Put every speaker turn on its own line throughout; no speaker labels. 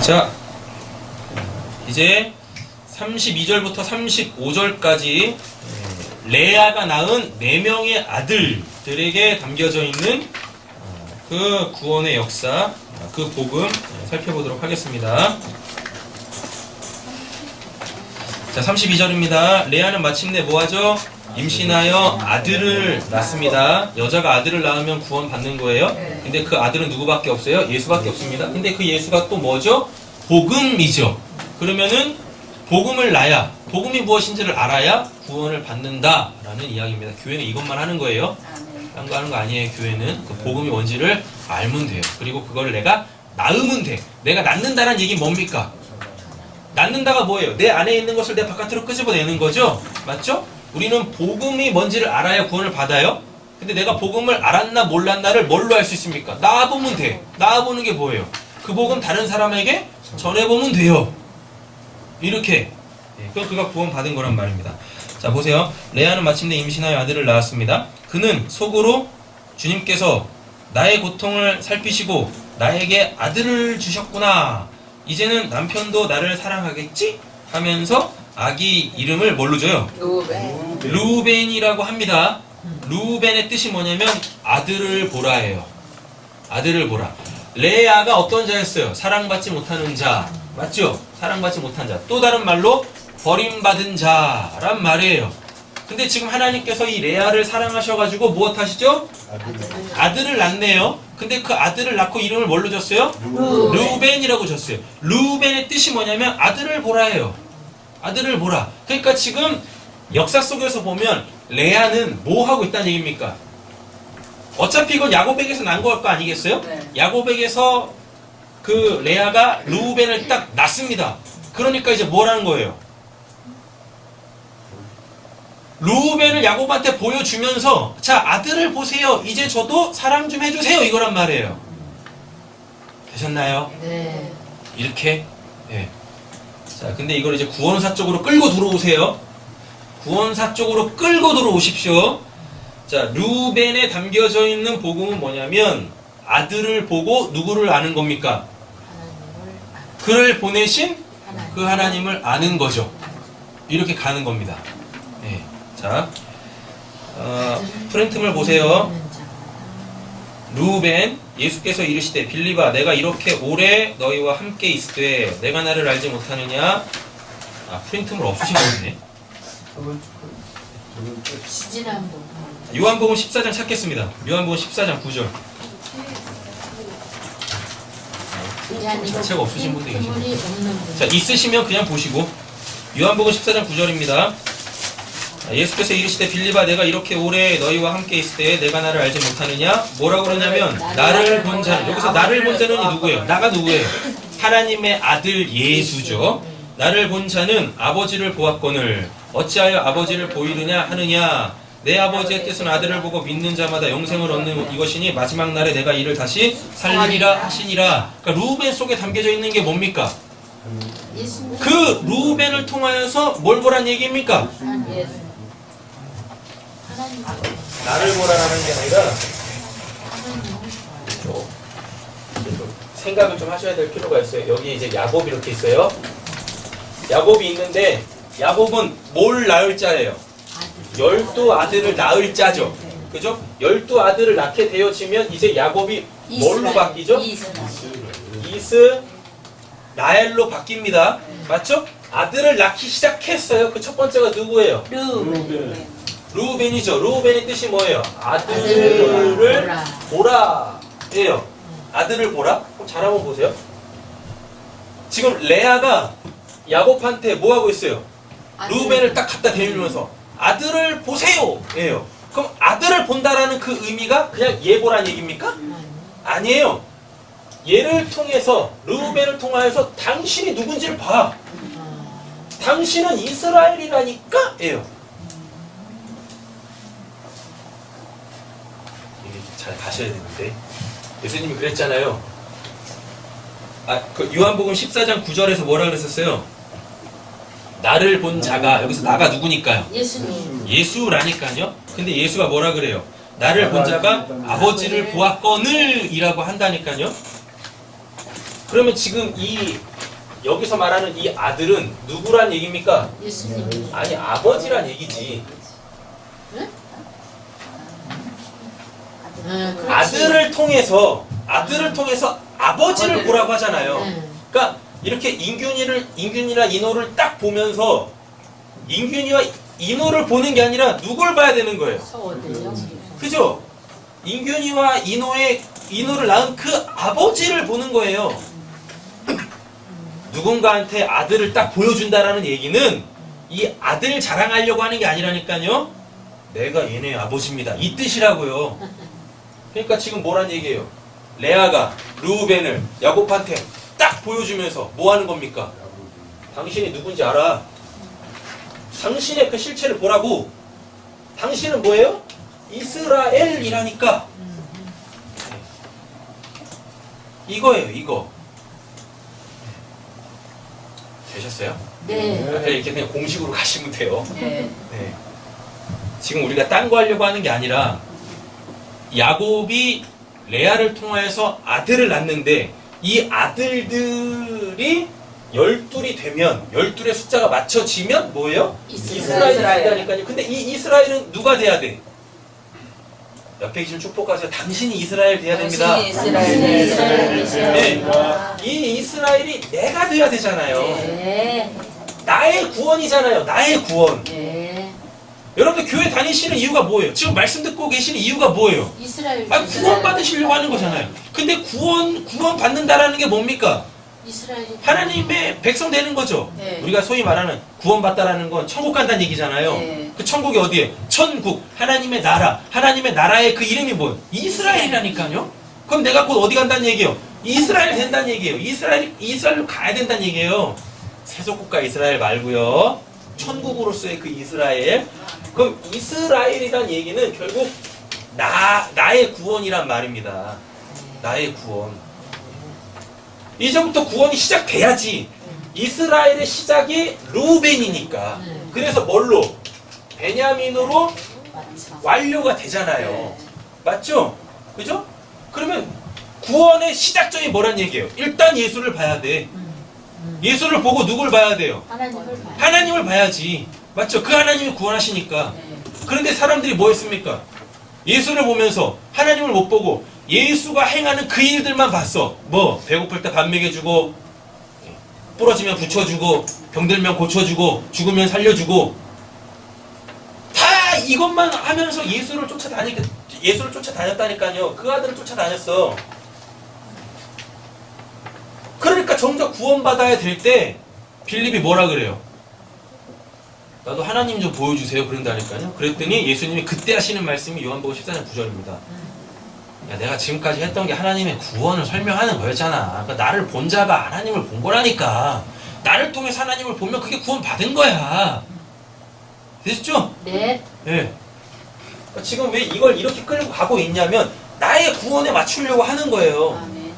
자, 이제 32절부터 35절까지 레아가 낳은 4명의 아들들에게 담겨져 있는 그 구원의 역사, 그 복음 살펴보도록 하겠습니다. 자, 32절입니다. 레아는 마침내 뭐하죠? 임신하여 아들을 낳습니다. 여자가 아들을 낳으면 구원 받는 거예요. 근데 그 아들은 누구밖에 없어요? 예수밖에 없습니다. 근데 그 예수가 또 뭐죠? 복음이죠. 그러면은 복음을 낳아야, 복음이 무엇인지를 알아야 구원을 받는다라는 이야기입니다. 교회는 이것만 하는 거예요. 딴 거 하는 거 아니에요. 교회는 그 복음이 뭔지를 알면 돼요. 그리고 그걸 내가 낳으면 돼. 내가 낳는다는 얘기는 뭡니까? 낳는다가 뭐예요? 내 안에 있는 것을 내 바깥으로 끄집어내는 거죠? 맞죠? 우리는 복음이 뭔지를 알아야 구원을 받아요. 근데 내가 복음을 알았나 몰랐나를 뭘로 알 수 있습니까? 낳아보면 돼. 낳아보는 게 뭐예요? 그 복음 다른 사람에게 전해보면 돼요. 이렇게. 그럼 그가 구원 받은 거란 말입니다. 자, 보세요. 레아는 마침내 임신하여 아들을 낳았습니다. 그는 속으로 주님께서 나의 고통을 살피시고 나에게 아들을 주셨구나. 이제는 남편도 나를 사랑하겠지? 하면서 아기 이름을 뭘로 줘요? 루벤이라고 합니다. 루벤의 뜻이 뭐냐면 아들을 보라예요. 아들을 보라. 레아가 어떤 자였어요? 사랑받지 못하는 자. 맞죠? 사랑받지 못한 자. 또 다른 말로 버림받은 자란 말이에요. 근데 지금 하나님께서 이 레아를 사랑하셔가지고 무엇 하시죠? 아들을 낳네요. 근데 그 아들을 낳고 이름을 뭘로 줬어요? 루벤이라고 줬어요. 루벤의 뜻이 뭐냐면 아들을 보라예요. 아들을 보라. 그러니까 지금 역사 속에서 보면 레아는 뭐 하고 있다는 얘기입니까? 어차피 이건 야곱에게서 난 걸 거 아니겠어요?
네.
야곱에게서 그 레아가 루벤을 딱 낳습니다. 그러니까 이제 뭐라는 거예요? 루벤을 야곱한테 보여주면서 자, 아들을 보세요. 이제 저도 사랑 좀 해주세요. 이거란 말이에요. 되셨나요?
네.
이렇게. 네. 자, 근데 이걸 이제 구원사 쪽으로 끌고 들어오세요. 구원사 쪽으로 끌고 들어오십시오. 자, 루벤에 담겨져 있는 복음은 뭐냐면 아들을 보고 누구를 아는 겁니까? 그를 보내신 그 하나님을 아는 거죠. 이렇게 가는 겁니다. 네. 자, 프린트물 보세요. 루벤, 예수께서 이르시되 빌리바 내가 이렇게 오래 너희와 함께 있으되 내가 나를 알지 못하느냐. 프린트물 없으신 분이네. 요한복음 14장 찾겠습니다. 요한복음 14장 9절. 자체가 없으신 분도 계시네요. 자, 있으시면 그냥 보시고. 요한복음 14장 9절입니다. 예수께서 이르시되 빌리바 내가 이렇게 오래 너희와 함께 있을 때 내가 나를 알지 못하느냐? 뭐라고 그러냐면 나를 본 자는, 여기서 나를 본 자는 누구예요? 나가 누구예요? 하나님의 아들 예수죠. 나를 본 자는 아버지를 보았거늘 어찌하여 아버지를 보이느냐 하느냐. 내 아버지의 뜻은 아들을 보고 믿는 자마다 영생을 얻는 이것이니 마지막 날에 내가 이를 다시 살리리라 하시니라. 그러니까 루벤 속에 담겨져 있는 게 뭡니까? 그 루벤을 통하여서 뭘 보란 얘기입니까? 나를 보라라는 게 아니라 생각을 좀 하셔야 될 필요가 있어요. 여기 이제 야곱이 이렇게 있어요. 야곱이 있는데 야곱은 뭘 낳을 자예요? 12아들을 낳을 자죠. 그죠? 12아들을 낳게 되어지면 이제 야곱이 뭘로 바뀌죠? 이스라엘로 바뀝니다. 맞죠? 아들을 낳기 시작했어요. 그 첫 번째가 누구예요? 루벤이죠. 루벤의 뜻이 뭐예요? 아들을 보라예요. 아들을 보라? 그럼 잘 한번 보세요. 지금 레아가 야곱한테 뭐 하고 있어요? 루벤을 딱 갖다 대밀면서 아들을 보세요! 예요. 그럼 아들을 본다라는 그 의미가 그냥 얘 보란 얘기입니까? 아니에요. 얘를 통해서, 루벤을 통하여서 당신이 누군지를 봐. 당신은 이스라엘이라니까? 예요. 이게 잘 가셔야 되는데. 예수님이 그랬잖아요. 그 요한복음 14장 9절에서 뭐라 그랬었어요? 나를 본 자가, 여기서 나가 누구니까요?
예수님.
예수라니까요. 근데 예수가 뭐라 그래요? 나를 본 자가 아버지를 보았거늘 이라고 한다니까요. 그러면 지금 이 여기서 말하는 이 아들은 누구란 얘기입니까?
예수님.
아니, 아버지란 얘기지.
그렇지.
아들을 통해서 아버지를 보라고 하잖아요.
응.
그러니까 이렇게 인균이나 인호를 딱 보면서 인균이와 인호를 보는 게 아니라 누굴 봐야 되는 거예요.
서어대요.
그죠? 인균이와 인호를 낳은 그 아버지를 보는 거예요. 누군가한테 아들을 딱 보여준다라는 얘기는 이 아들 자랑하려고 하는 게 아니라니까요. 내가 얘네 아버지입니다. 이 뜻이라고요. 그러니까 지금 뭐란 얘기예요? 레아가 르우벤을 야곱한테 딱 보여주면서 뭐 하는 겁니까? 당신이 누군지 알아. 당신의 그 실체를 보라고. 당신은 뭐예요? 이스라엘이라니까. 이거예요, 이거. 되셨어요?
네.
그냥 이렇게 그냥 공식으로 가시면 돼요.
네.
네. 지금 우리가 딴 거 하려고 하는 게 아니라 야곱이 레아를 통하여서 아들을 낳는데 이 아들들이 12이 되면 12의 숫자가 맞춰지면 뭐예요? 이스라엘이 된다니까요. 근데 이 이스라엘은 누가 돼야 돼? 옆에 계신 축복하세요. 당신이 이스라엘 돼야 됩니다.
당신이 이스라엘.
네. 이 이스라엘이 내가 돼야 되잖아요.
네.
나의 구원이잖아요. 나의 구원.
네.
여러분들 교회 다니시는 이유가 뭐예요? 지금 말씀 듣고 계시는 이유가 뭐예요?
이스라엘.
아, 구원 받으시려고 하는 거잖아요. 근데 구원 받는다라는 게 뭡니까?
이스라엘.
하나님의 백성 되는 거죠.
네.
우리가 소위 말하는 구원 받다라는 건 천국 간다는 얘기잖아요.
네.
그 천국이 어디에? 천국, 하나님의 나라, 하나님의 나라의 그 이름이 뭐예요? 이스라엘이라니까요. 그럼 내가 곧 어디 간다는 얘기예요? 이스라엘 된다는 얘기예요. 이스라엘로 가야 된다는 얘기예요. 세속국가 이스라엘 말고요. 천국으로서의 그 이스라엘. 그럼 이스라엘이란 얘기는 결국 나의 구원이란 말입니다. 나의 구원. 이제부터 구원이 시작돼야지. 이스라엘의 시작이 르우벤이니까. 그래서 뭘로? 베냐민으로
맞죠.
완료가 되잖아요. 맞죠? 그죠? 그러면 구원의 시작점이 뭐란 얘기예요? 일단 예수를 봐야 돼. 예수를 보고 누굴 봐야 돼요?
하나님을 봐요.
하나님을 봐야지. 맞죠? 그 하나님이 구원하시니까. 그런데 사람들이 뭐 했습니까? 예수를 보면서 하나님을 못 보고 예수가 행하는 그 일들만 봤어. 뭐 배고플 때 밥 먹여주고, 부러지면 붙여주고, 병들면 고쳐주고, 죽으면 살려주고, 다 이것만 하면서 예수를 쫓아다녔다니까요. 그 아들을 쫓아다녔어. 그러니까 정작 구원받아야 될 때 빌립이 뭐라 그래요? 나도 하나님 좀 보여주세요. 그런다니까요. 그랬더니 예수님이 그때 하시는 말씀이 요한복음 14장 9절입니다. 야, 내가 지금까지 했던 게 하나님의 구원을 설명하는 거였잖아. 그러니까 나를 본 자가 하나님을 본 거라니까. 나를 통해서 하나님을 보면 그게 구원 받은 거야. 되셨죠?
네.
네. 그러니까 지금 왜 이걸 이렇게 끌고 가고 있냐면 나의 구원에 맞추려고 하는 거예요.
아멘.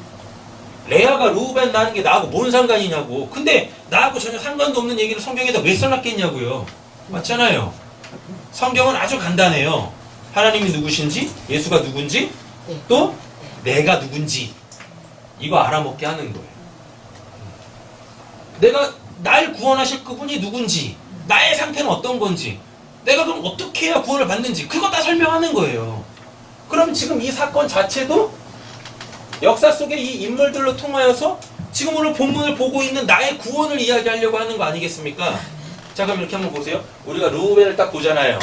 레아가 르우벤 낳는 게 나하고 뭔 상관이냐고. 근데 나하고 전혀 상관도 없는 얘기를 성경에다 왜 써놨겠냐고요. 맞잖아요. 성경은 아주 간단해요. 하나님이 누구신지, 예수가 누군지,
네.
또 내가 누군지 이거 알아먹게 하는 거예요. 내가 날 구원하실 그분이 누군지, 나의 상태는 어떤 건지, 내가 그럼 어떻게 해야 구원을 받는지 그거 다 설명하는 거예요. 그럼 지금 이 사건 자체도 역사 속에 이 인물들로 통하여서 지금 오늘 본문을 보고 있는 나의 구원을 이야기하려고 하는 거 아니겠습니까? 자, 그럼 이렇게 한번 보세요. 우리가 르우벤을 딱 보잖아요.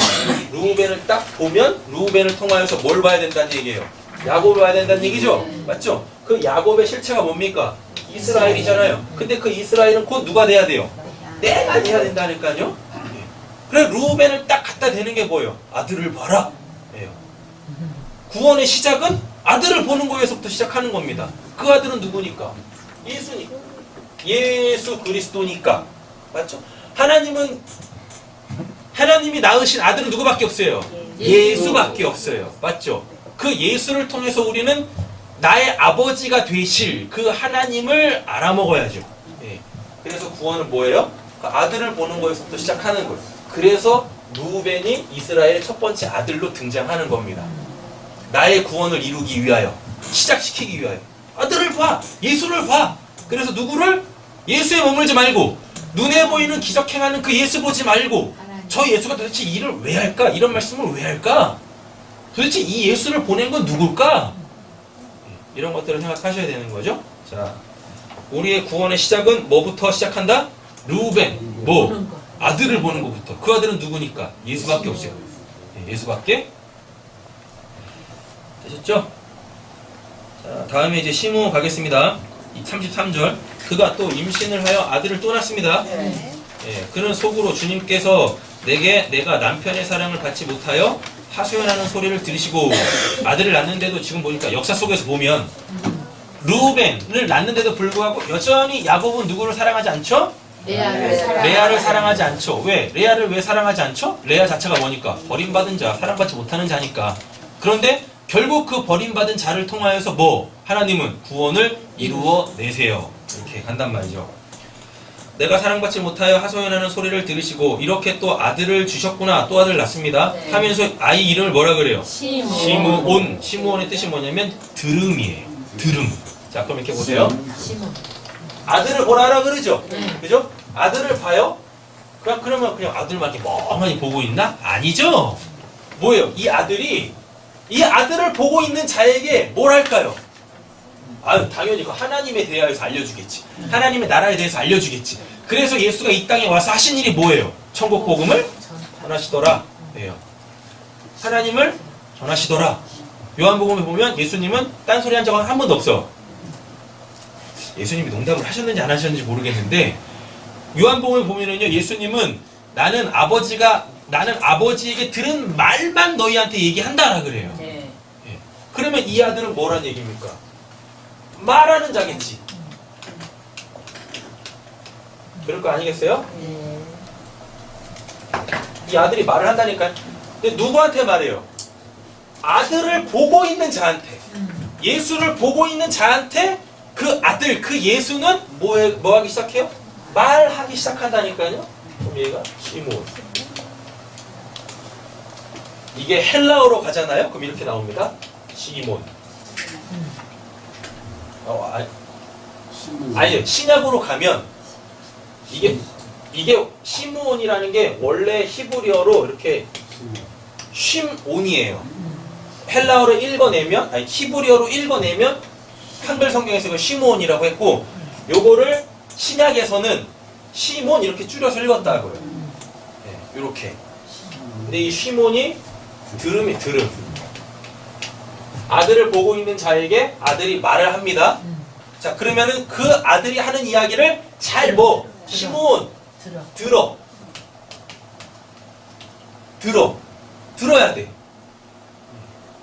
르우벤을 딱 보면 르우벤을 통하여서 뭘 봐야 된다는 얘기예요? 야곱을 봐야 된다는 얘기죠? 맞죠? 그 야곱의 실체가 뭡니까? 이스라엘이잖아요. 근데 그 이스라엘은 곧 누가 돼야 돼요? 내가 돼야 된다니까요? 그래, 르우벤을 딱 갖다 대는 게 뭐예요? 아들을 봐라. 예요. 구원의 시작은 아들을 보는 거에서부터 시작하는 겁니다. 그 아들은 누구니까? 예수니까. 예수 그리스도니까. 맞죠? 하나님이 낳으신 아들은 누구밖에 없어요? 예수밖에 없어요. 맞죠? 그 예수를 통해서 우리는 나의 아버지가 되실 그 하나님을 알아먹어야죠. 예. 그래서 구원은 뭐예요? 그 아들을 보는 거에서부터 시작하는 거예요. 그래서 르우벤이 이스라엘의 첫 번째 아들로 등장하는 겁니다. 나의 구원을 이루기 위하여, 시작시키기 위하여. 아들을 봐! 예수를 봐! 그래서 누구를? 예수에 머물지 말고 눈에 보이는 기적 행하는 그 예수 보지 말고
하나님.
저 예수가 도대체 이 일을 왜 할까? 이런 말씀을 왜 할까? 도대체 이 예수를 보낸 건 누굴까? 이런 것들을 생각하셔야 되는 거죠. 자, 우리의 구원의 시작은 뭐부터 시작한다? 루벤, 뭐?
보는 거.
아들을 보는 것부터. 그 아들은 누구니까? 예수밖에 없어요. 예수밖에? 되셨죠? 자, 다음에 이제 시므온 가겠습니다. 33절. 그가 또 임신을 하여 아들을 또 낳습니다.
네.
예, 그는 속으로 주님께서 내가 남편의 사랑을 받지 못하여 하소연하는 소리를 들으시고 아들을 낳는데도 지금 보니까 역사 속에서 보면 루벤을 낳는데도 불구하고 여전히 야곱은 누구를 사랑하지 않죠? 레아를 사랑하지 않죠. 왜? 레아를 왜 사랑하지 않죠? 레아 자체가 뭐니까? 버림받은 자, 사랑받지 못하는 자니까. 그런데 결국 그 버림받은 자를 통하여서 뭐? 하나님은 구원을 이루어 내세요. 이렇게 간단 말이죠. 내가 사랑받지 못하여 하소연하는 소리를 들으시고 이렇게 또 아들을 주셨구나. 또 아들을 낳습니다.
네.
하면서 아이 이름을 뭐라 그래요?
시므온.
시므온의 뜻이 뭐냐면 들음이에요. 들음. 자, 그럼 이렇게 보세요.
시므온.
아들을 보라 하라 그러죠?
네.
그죠? 아들을 봐요? 그러면 그냥 아들만 이렇게 멍하니 보고 있나? 아니죠? 뭐예요? 이 아들을 보고 있는 자에게 뭘 할까요? 아유, 당연히 그 하나님에 대하여서 알려주겠지. 하나님의 나라에 대해서 알려주겠지. 그래서 예수가 이 땅에 와서 하신 일이 뭐예요? 천국 복음을 전하시더라. 네요. 하나님을 전하시더라. 요한복음에 보면 예수님은 딴소리 한 적은 한 번도 없어. 예수님이 농담을 하셨는지 안 하셨는지 모르겠는데 요한복음에 보면은요, 예수님은 나는 아버지에게 들은 말만 너희한테 얘기한다라 그래요.
네.
예. 그러면 이 아들은 뭐란 얘기입니까? 말하는 자겠지. 그럴 거 아니겠어요?
네.
이 아들이 말을 한다니까요. 근데 누구한테 말해요? 아들을 보고 있는 자한테. 예수를 보고 있는 자한테 그 아들, 그 예수는 뭐 하기 시작해요? 말하기 시작한다니까요. 그럼 얘가 시므온. 이게 헬라어로 가잖아요. 그럼 이렇게 나옵니다. 시몬. 아니요. 신약으로 가면 이게 시므온이라는 게 원래 히브리어로 이렇게 쉼온이에요. 헬라어로 읽어내면, 아니 히브리어로 읽어내면 한글 성경에서 그 시므온이라고 했고, 요거를 신약에서는 시몬 이렇게 줄여서 읽었다고요. 네, 이렇게. 근데 이 시몬이 들음이 들음. 아들을 보고 있는 자에게 아들이 말을 합니다. 자, 그러면은 그 아들이 하는 이야기를 잘 시몬 들어야 돼.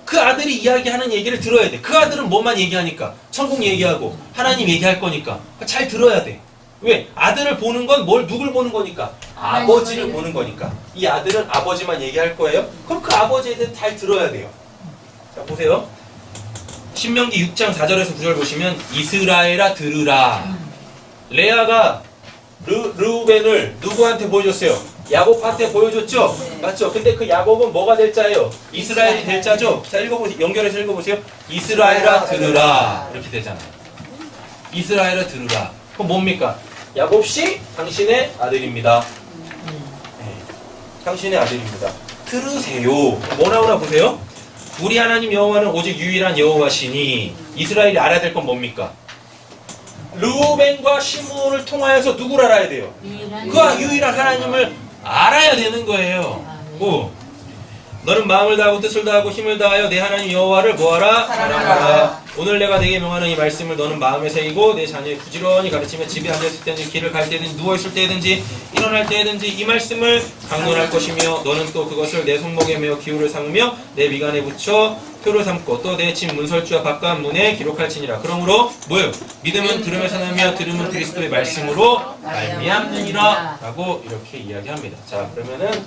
그 아들이 이야기하는 얘기를 들어야 돼. 그 아들은 뭐만 얘기하니까? 천국 얘기하고 하나님 얘기할 거니까 잘 들어야 돼. 왜? 아들을 보는 건 누굴 보는 거니까? 아버지를 보는 거니까. 이 아들은 아버지만 얘기할 거예요. 그럼 그 아버지에 대해 잘 들어야 돼요. 자, 보세요. 신명기 6장 4절에서 9절 보시면 이스라엘아 들으라. 레아가 르우벤을 누구한테 보여줬어요? 야곱한테 보여줬죠?
네.
맞죠? 근데 그 야곱은 뭐가 될 자예요? 이스라엘이 될 자죠? 자, 읽어보세요. 연결해서 읽어보세요. 이스라엘아 들으라. 이렇게 되잖아요. 이스라엘아 들으라. 그럼 뭡니까? 야곱씨 당신의 아들입니다. 네. 당신의 아들입니다. 들으세요. 뭐 나오나 보세요. 우리 하나님 여호와는 오직 유일한 여호와시니. 이스라엘이 알아야 될 건 뭡니까? 르우벤과 시므온을 통하여서 누구를 알아야 돼요? 그 유일한 하나님을 알아야 되는 거예요. 너는 마음을 다하고 뜻을 다하고 힘을 다하여 내 하나님 여호와를 뭐하라? 사랑하라. 오늘 내가 네게 명하는 이 말씀을 너는 마음에 새기고 내 자녀에 부지런히 가르치며 집에 앉아있을 때든지 길을 갈 때든지 누워있을 때든지 일어날 때든지 이 말씀을 강론할 것이며 너는 또 그것을 내 손목에 메어 기호를 삼으며 내 미간에 붙여 표를 삼고 또 내 집 문설주와 바깥 문에 기록할지니라. 그러므로 뭐예요? 믿음은 들음에서 나며 들음은 그리스도의 말씀으로 말미암느니라 라고 이렇게 이야기합니다. 자, 그러면은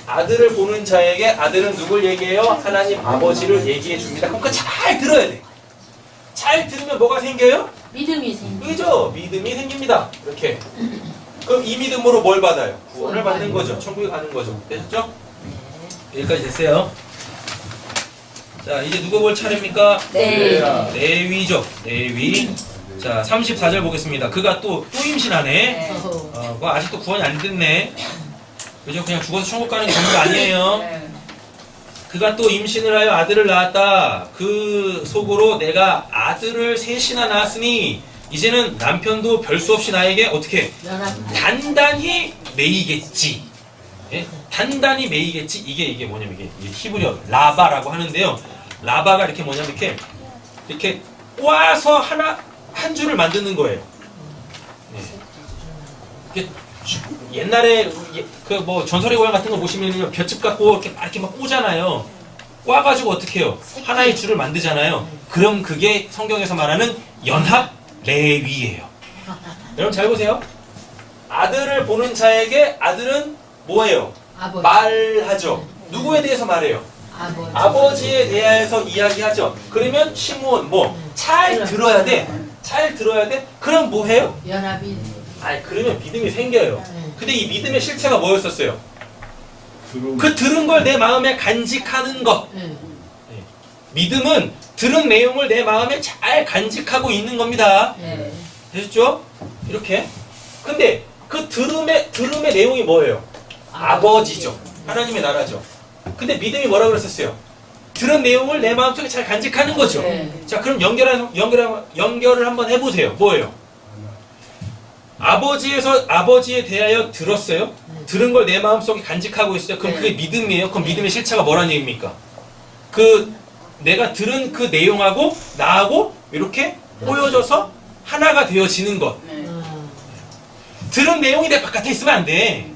아들을 보는 자에게 아들은 누굴 얘기해요? 하나님 아버지를 얘기해 줍니다. 그럼 그거 잘 들어야 돼. 잘 들으면 뭐가 생겨요?
믿음이 생겨.
그죠? 믿음이 생깁니다. 이렇게. 그럼 이 믿음으로 뭘 받아요? 구원을 받는 거죠. 천국에 가는 거죠. 되셨죠? 여기까지 됐어요. 자, 이제 누구 볼 차례입니까?
네.
레위죠. 레위. 자, 34절 보겠습니다. 그가 또 임신하네. 뭐 아직도 구원이 안 됐네. 그죠? 그냥 죽어서 천국 가는 경우가 아니에요. 그가 또 임신을 하여 아들을 낳았다. 그 속으로 내가 아들을 셋이나 낳았으니 이제는 남편도 별수 없이 나에게 어떻게 단단히 매이겠지. 예? 단단히 매이겠지. 이게 뭐냐면 이게 히브리어 라바라고 하는데요. 라바가 이렇게 뭐냐면 이렇게 꼬아서 한 줄을 만드는 거예요. 네. 옛날에 그 뭐 전설의 고향 같은 거 보시면요 볏짚 갖고 이렇게 막 꼬잖아요. 꼬아가지고 어떻게 해요? 하나의 줄을 만들잖아요. 그럼 그게 성경에서 말하는 연합 레위예요. 여러분 잘 보세요. 아들을 보는 자에게 아들은 뭐예요? 말하죠. 누구에 대해서 말해요? 아버지에 대해서 이야기하죠. 그러면 시므온 잘 들어야 돼. 잘 들어야 돼. 그럼 뭐 해요?
연합이.
그러면 믿음이 생겨요. 근데 이 믿음의 실체가 뭐였었어요? 그 들은 걸 내 마음에 간직하는 것. 믿음은 들은 내용을 내 마음에 잘 간직하고 있는 겁니다. 되셨죠? 이렇게. 근데 그 들음의 내용이 뭐예요? 아버지죠. 하나님의 나라죠. 근데 믿음이 뭐라고 그랬었어요? 들은 내용을 내 마음속에 잘 간직하는 거죠. 자, 그럼 연결을 한번 해보세요. 뭐예요? 아버지에 대하여 들었어요? 들은 걸 내 마음속에 간직하고 있어요. 그럼 그게 믿음이에요. 그럼 믿음의 실체가 뭐라는 얘기입니까? 내가 들은 그 내용하고 나하고 이렇게 꼬여져서 하나가 되어지는 것. 들은 내용이 내 바깥에 있으면 안 돼.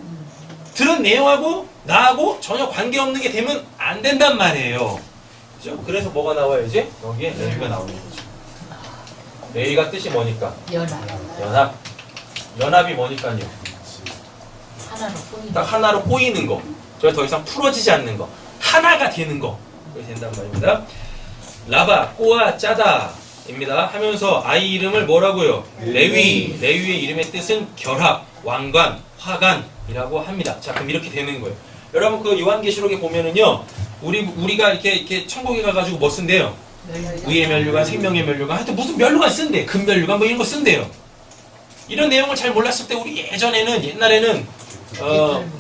들은 내용하고 나하고 전혀 관계없는 게 되면 안 된단 말이에요. 그죠? 그래서 뭐가 나와요 이제? 여기에 레위가 나오는 거죠. 레위가 뜻이 뭐니까? 연합. 연합이 뭐니까요? 딱 하나로 꼬이는 거. 저희 더 이상 풀어지지 않는 거. 하나가 되는 거. 그게 된단 말입니다. 라바, 꼬아, 짜다 입니다. 하면서 아이 이름을 뭐라고요? 레위. 레위의 이름의 뜻은 결합, 왕관, 화관이라고 합니다. 자, 그럼 이렇게 되는 거예요. 여러분 그 요한계시록에 보면은요. 우리가 이렇게 천국에 가가지고 뭐 쓴대요? 의의 멸류관, 생명의 멸류관. 하여튼 무슨 멸류관 쓴대. 금멸류관 뭐 이런 거 쓴대요. 이런 내용을 잘 몰랐을 때 우리 옛날에는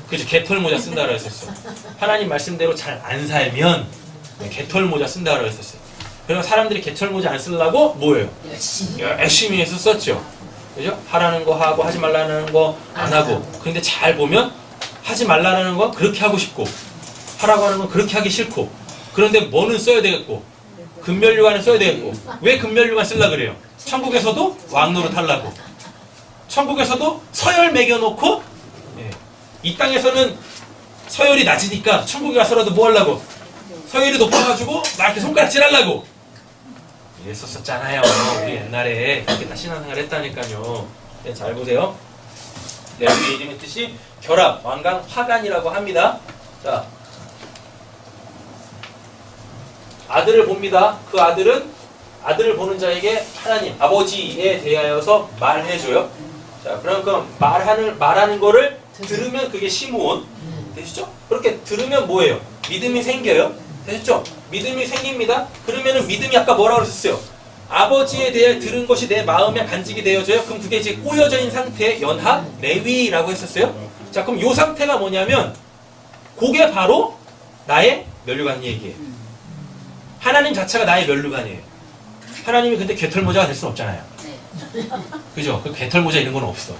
그죠, 개털모자 쓴다고 했었어. 하나님 말씀대로 잘 안 살면 개털모자 쓴다고 했었어요. 그래서 사람들이 개털모자 안 쓰려고 뭐예요? 열심히 해서 썼죠. 그죠? 하라는 거 하고 하지 말라는 거 안 하고. 근데 잘 보면 하지 말라는 건 그렇게 하고 싶고 하라고 하는 건 그렇게 하기 싫고. 그런데 뭐는 써야 되겠고 금멸류관은 써야 되겠고. 왜 금멸류관 쓰려고 그래요? 천국에서도 왕노릇 하려고. 천국에서도 서열 매겨놓고 이 땅에서는 서열이 낮으니까 천국에 가서라도 뭐 하려고? 서열이 높아가지고 막 이렇게 손가락질 하려고 이랬었잖아요. 우리 옛날에 그렇게 다 신앙생활 했다니까요. 네, 잘 보세요. 레위의 이름의 뜻이 결합, 왕관, 화관이라고 합니다. 자, 아들을 봅니다. 그 아들을 보는 자에게 하나님, 아버지에 대하여서 말해줘요. 자, 그럼 말하는 거를 들으면 그게 시므온. 되시죠? 그렇게 들으면 뭐예요? 믿음이 생겨요. 되셨죠? 믿음이 생깁니다. 그러면은 믿음이 아까 뭐라고 그랬었어요? 아버지에 대해 들은 것이 내 마음에 간직이 되어져요. 그럼 그게 이제 꼬여져 있는 상태의 연합, 레위라고 했었어요. 자, 그럼 요 상태가 뭐냐면 그게 바로 나의 멸류관 얘기예요. 하나님 자체가 나의 멸류관이에요. 하나님이 근데 개털모자가 될 수는 없잖아요. 그죠? 그 개털모자 이런 건 없어.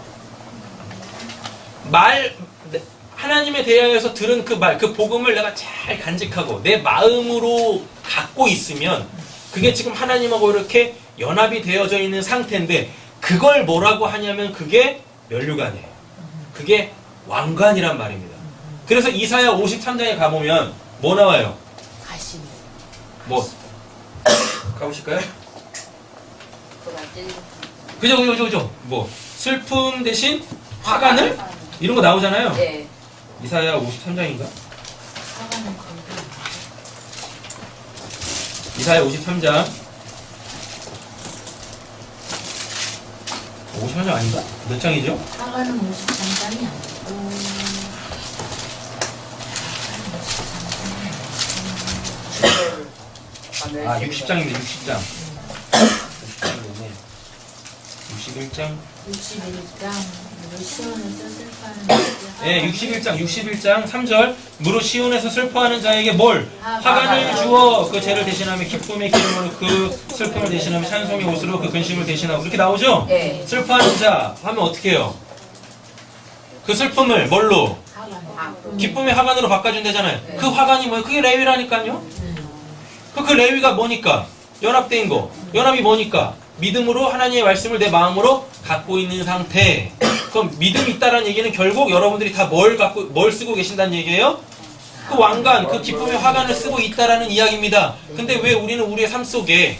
하나님에 대하여서 들은 그 복음을 내가 잘 간직하고 내 마음으로 갖고 있으면 그게 지금 하나님하고 이렇게 연합이 되어져 있는 상태인데 그걸 뭐라고 하냐면 그게 멸류관이에요. 그게 왕관이란 말입니다. 그래서 이사야 53장에 가보면 뭐 나와요?
가심.
뭐? 가보실까요? 그죠. 뭐? 슬픔 대신 화관을? 이런 거 나오잖아요.
네.
이사야 53장인가? 이사야 53장. 53장 아닌가? 몇 장이죠?
사과는 53장이 아니고.
아, 60장입니다. 60장. 61장.
61장 무릇 시온에서 슬퍼하는
네, 61장 3절. 무릇 시온에서 슬퍼하는 자에게 뭘? 화관을 주어 그 죄를 대신하며 기쁨의 기름으로 그 슬픔을 대신하며 찬송의 옷으로 그 근심을 대신하고 이렇게 나오죠?
네.
슬퍼하는 자 하면 어떻게 해요? 그 슬픔을 뭘로? 기쁨의 화관으로 바꿔준다잖아요.
네.
그 화관이 뭐예요? 그게 레위라니까요. 그 레위가 뭐니까? 연합된 거. 연합이 뭐니까? 믿음으로 하나님의 말씀을 내 마음으로 갖고 있는 상태. 그럼 믿음이 있다라는 얘기는 결국 여러분들이 다 뭘 쓰고 계신다는 얘기예요? 그 왕관, 그 기쁨의 화관을 쓰고 있다라는 이야기입니다. 근데 왜 우리는 우리의 삶 속에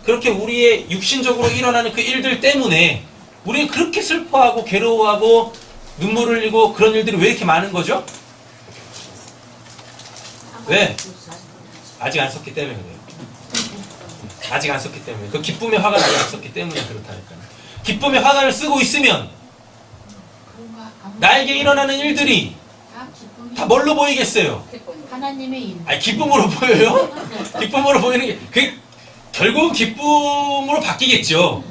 그렇게 우리의 육신적으로 일어나는 그 일들 때문에 우리는 그렇게 슬퍼하고 괴로워하고 눈물을 흘리고 그런 일들이 왜 이렇게 많은 거죠? 왜? 아직 안 썼기 때문에 그래요. 아직 안 썼기 때문에. 그 기쁨의 화관을 아직 안 썼기 때문에 그렇다니까요. 기쁨의 화관을 쓰고 있으면 나에게 일어나는 일들이 다 뭘로 보이겠어요?
하나님의 일.
아니 기쁨으로 보여요? 기쁨으로 보이는 게 결국은 기쁨으로 바뀌겠죠.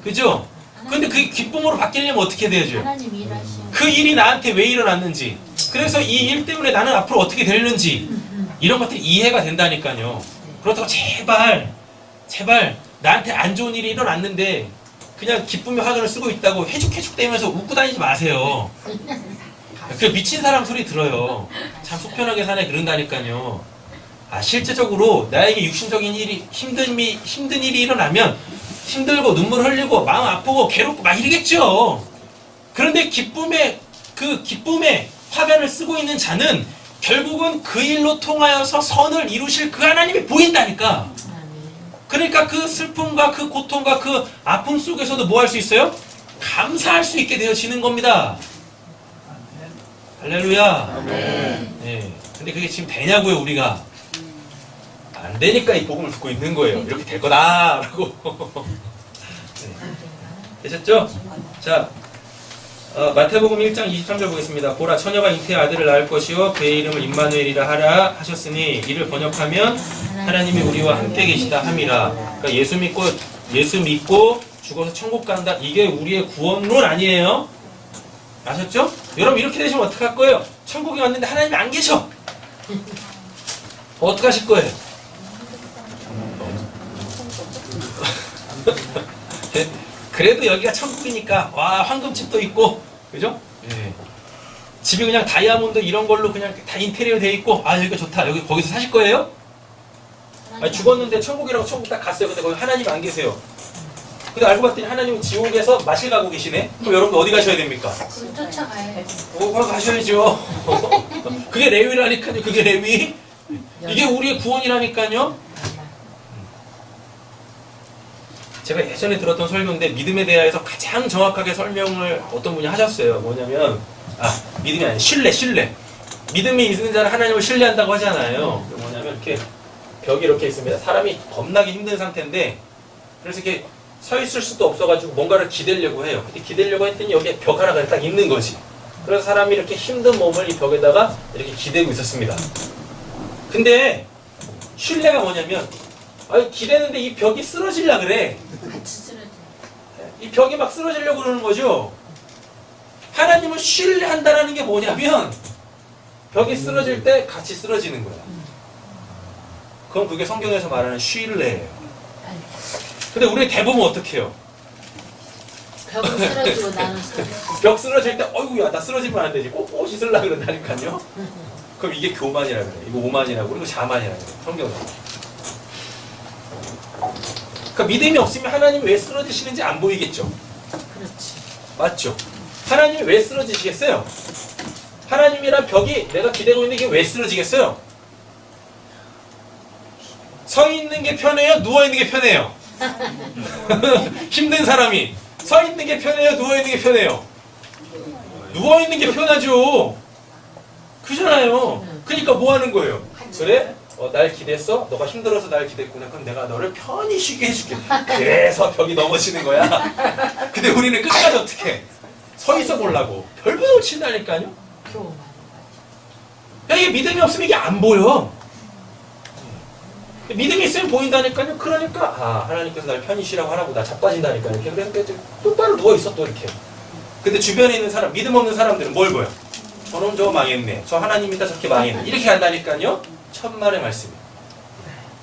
그죠? 근데 그 기쁨으로 바뀌려면 어떻게 돼야죠?
하나님 일하시는
그 일이 나한테 왜 일어났는지, 그래서 이 일 때문에 나는 앞으로 어떻게 되는지 이런 것들이 이해가 된다니까요. 그렇다고 제발 나한테 안 좋은 일이 일어났는데 그냥 기쁨의 화관을 쓰고 있다고 해죽대면서 웃고 다니지 마세요. 그 미친 사람 소리 들어요. 참 속편하게 사네 그런다니까요. 아 실제적으로 나에게 육신적인 일이 힘든 일이 일어나면 힘들고 눈물 흘리고 마음 아프고 괴롭고 막 이러겠죠. 그런데 기쁨의 화관을 쓰고 있는 자는 결국은 그 일로 통하여서 선을 이루실 그 하나님이 보인다니까. 그러니까 그 슬픔과 그 고통과 그 아픔 속에서도 뭐 할 수 있어요? 감사할 수 있게 되어지는 겁니다. 할렐루야. 네. 근데 그게 지금 되냐고요, 우리가. 안 되니까 이 복음을 듣고 있는 거예요. 이렇게 될 거다라고. 네. 되셨죠? 자, 마태복음 1장 23절 보겠습니다. 보라, 처녀가 잉태의 아들을 낳을 것이요 그의 이름을 임마누엘이라 하라 하셨으니 이를 번역하면 하나님이 우리와 함께 계시다 함이라. 그러니까 예수 믿고 죽어서 천국 간다. 이게 우리의 구원론 아니에요? 아셨죠? 여러분 이렇게 되시면 어떡할 거예요? 천국에 왔는데 하나님이 안 계셔. 어떡하실 거예요? 그래도 여기가 천국이니까 와 황금집도 있고 그죠? 예. 집이 그냥 다이아몬드 이런 걸로 그냥 다 인테리어 돼 있고 아 여기가 좋다. 여기 거기서 사실 거예요? 아니, 죽었는데 천국이라고 천국 딱 갔어요. 근데 거기 하나님 안 계세요. 근데 알고 봤더니 하나님은 지옥에서 마실 가고 계시네? 그럼 여러분 어디 가셔야 됩니까?
그걸 쫓아가요.
그럼 가셔야죠. 그게 레위라니까요. 그게 레위. 이게 우리의 구원이라니까요. 제가 예전에 들었던 설명인데 믿음에 대해서 가장 정확하게 설명을 어떤 분이 하셨어요. 뭐냐면 믿음이 아니라 신뢰. 믿음이 있는 자는 하나님을 신뢰한다고 하잖아요. 뭐냐면 이렇게 벽이 이렇게 있습니다. 사람이 겁나게 힘든 상태인데 그래서 이렇게 서 있을 수도 없어가지고 뭔가를 기대려고 해요. 근데 기대려고 했더니 여기에 벽 하나가 딱 있는 거지. 그래서 사람이 이렇게 힘든 몸을 이 벽에다가 이렇게 기대고 있었습니다. 근데 신뢰가 뭐냐면 기대는데 이 벽이 쓰러질라 그래.
같이 쓰러져.
이 벽이 막 쓰러지려고 그러는 거죠. 하나님을 신뢰한다라는 게 뭐냐면 벽이 쓰러질 때 같이 쓰러지는 거야. 그럼 그게 성경에서 말하는 신뢰예요. 근데 우리 대부분 어떻게 해요?
벽은 쓰러지고 나는 쓰러져.
벽 쓰러질 때 어이구야 나 쓰러지면 안 되지. 꼭 씻으려고 그런다니까요. 그럼 이게 교만이라 그래. 이거 오만이라고 그리고 자만이라 그래. 성경은. 그러니까 믿음이 없으면 하나님이 왜 쓰러지시는지 안 보이겠죠.
그렇지.
맞죠? 하나님이 왜 쓰러지시겠어요? 하나님이란 벽이 내가 기대고 있는 게 왜 쓰러지겠어요? 서 있는 게 편해요? 누워 있는 게 편해요? 힘든 사람이 서 있는 게 편해요? 누워 있는 게 편해요? 누워 있는 게 편하죠. 그잖아요. 그러니까 뭐 하는 거예요? 그래? 날 기댔어? 너가 힘들어서 날 기댔구나. 그럼 내가 너를 편히 쉬게 해줄게. 그래서 벽이 넘어지는 거야. 근데 우리는 끝까지 어떻게 서 있어 보려고 별부도 친다니까요.
교만.
이게 믿음이 없으면 이게 안 보여. 믿음이 있으면 보인다니까요. 그러니까 아 하나님께서 날 편히 쉬라고 하나보다 자빠진다니까요. 이렇게 그랬는데 똑바로 누워있어 또 이렇게. 근데 주변에 있는 사람, 믿음 없는 사람들은 뭘 보여? 저놈 저거 망했네. 저 하나님이다 저렇게 망했네. 이렇게 한다니까요. 천만의 말씀이에요.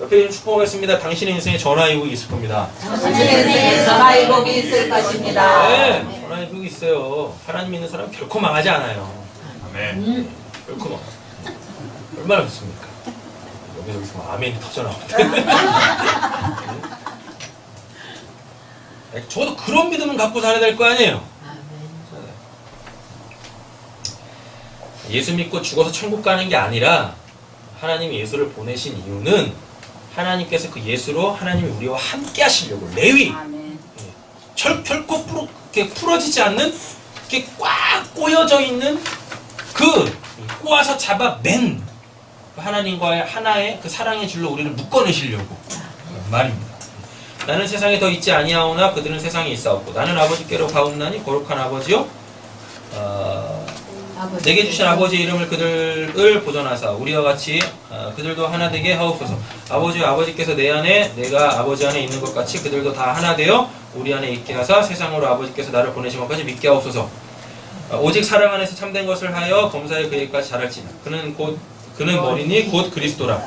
옆에 좀 축복하겠습니다. 당신의 인생에 전화위복이 있을 겁니다.
당신의 인생에 전화위복이 있을 것입니다.
네, 전화위복이 있어요. 하나님 믿는 사람은 결코 망하지 않아요. 아멘. 결코 망. 얼마나 좋습니까? 여기서 막 아멘이 터져나오는데. 적어도 그런 믿음은 갖고 살아야 될 거 아니에요. 예수 믿고 죽어서 천국 가는 게 아니라 하나님이 예수를 보내신 이유는 하나님께서 그 예수로 하나님이 우리와 함께 하시려고. 레위 결코 이렇게 풀어지지 않는 이렇게 꽉 꼬여져 있는 그 꼬아서 잡아맨 하나님과의 하나의 그 사랑의 줄로 우리를 묶어내시려고 말입니다. 나는 세상에 더 있지 아니하오나 그들은 세상에 있사옵고 나는 아버지께로 가옵나니 거룩한 아버지요 내게 주신 아버지의 이름을 그들을 보존하사 우리와 같이 그들도 하나 되게 하옵소서. 아버지와 아버지께서 내 안에 내가 아버지 안에 있는 것 같이 그들도 다 하나 되어 우리 안에 있게 하사 세상으로 아버지께서 나를 보내신 것까지 믿게 하옵소서. 오직 사랑 안에서 참된 것을 하여 범사에 그에게까지 자랄지니 그는 머리니 곧 그리스도라.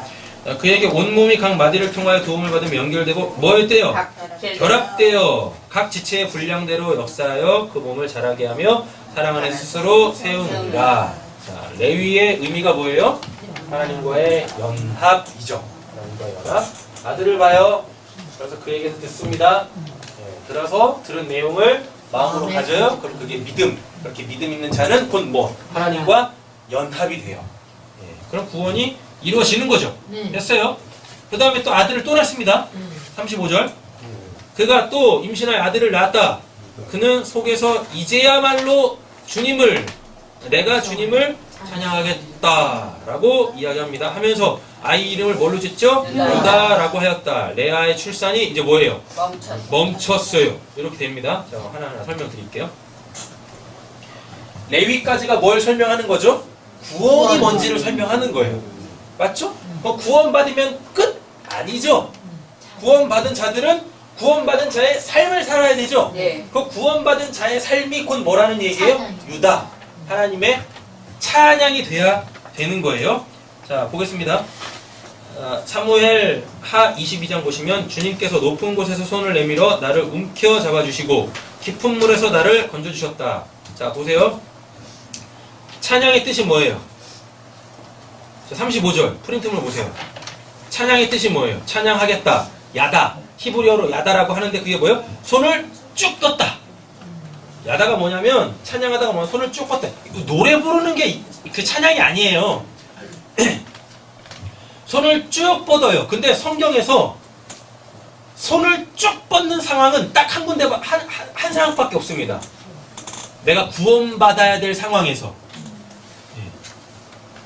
그에게 온몸이 각 마디를 통하여 도움을 받으며 연결되고 뭐였대요? 결합되어 각 지체의 분량대로 역사하여 그 몸을 자라게 하며 사랑 안에 스스로 세우느니라. 자, 레위의 의미가 뭐예요? 하나님과의 연합이죠. 하나님과의 연합. 아들을 봐요. 그래서 그에게서 듣습니다. 들어서 들은 내용을 마음으로 가져요. 그럼 그게 믿음. 그렇게 믿음 있는 자는 곧 뭐? 하나님과 연합이 돼요. 그럼 구원이 이루어지는 거죠. 됐어요. 그 다음에 또 아들을 또 낳습니다. 35절. 그가 또 임신하여 아들을 낳았다. 그는 속에서 이제야말로 내가 주님을 찬양하겠다라고 이야기합니다. 하면서 아이 이름을 뭘로 짓죠? 유다라고 하였다. 레아의 출산이 이제 뭐예요? 멈췄어요. 이렇게 됩니다. 자, 하나하나 설명드릴게요. 레위까지가 뭘 설명하는 거죠? 구원이 뭔지를 설명하는 거예요. 맞죠? 구원받으면 끝? 아니죠. 구원받은 자들은 구원받은 자의 삶을 살아야 되죠. 그 구원받은 자의 삶이 곧 뭐라는 얘기예요? 유다. 하나님의 찬양이 돼야 되는 거예요. 자, 보겠습니다. 사무엘 하 22장 보시면 주님께서 높은 곳에서 손을 내밀어 나를 움켜 잡아주시고 깊은 물에서 나를 건져주셨다. 자, 보세요. 찬양의 뜻이 뭐예요? 자, 35절 프린트물 보세요. 찬양의 뜻이 뭐예요? 찬양하겠다. 야다. 히브리어로 야다라고 하는데 그게 뭐예요? 손을 쭉 뻗다. 야다가 뭐냐면 찬양하다가 뭐 손을 쭉 뻗다. 노래 부르는 게 그 찬양이 아니에요. 손을 쭉 뻗어요. 근데 성경에서 손을 쭉 뻗는 상황은 딱 한 군데 한 상황밖에 없습니다. 내가 구원받아야 될 상황에서.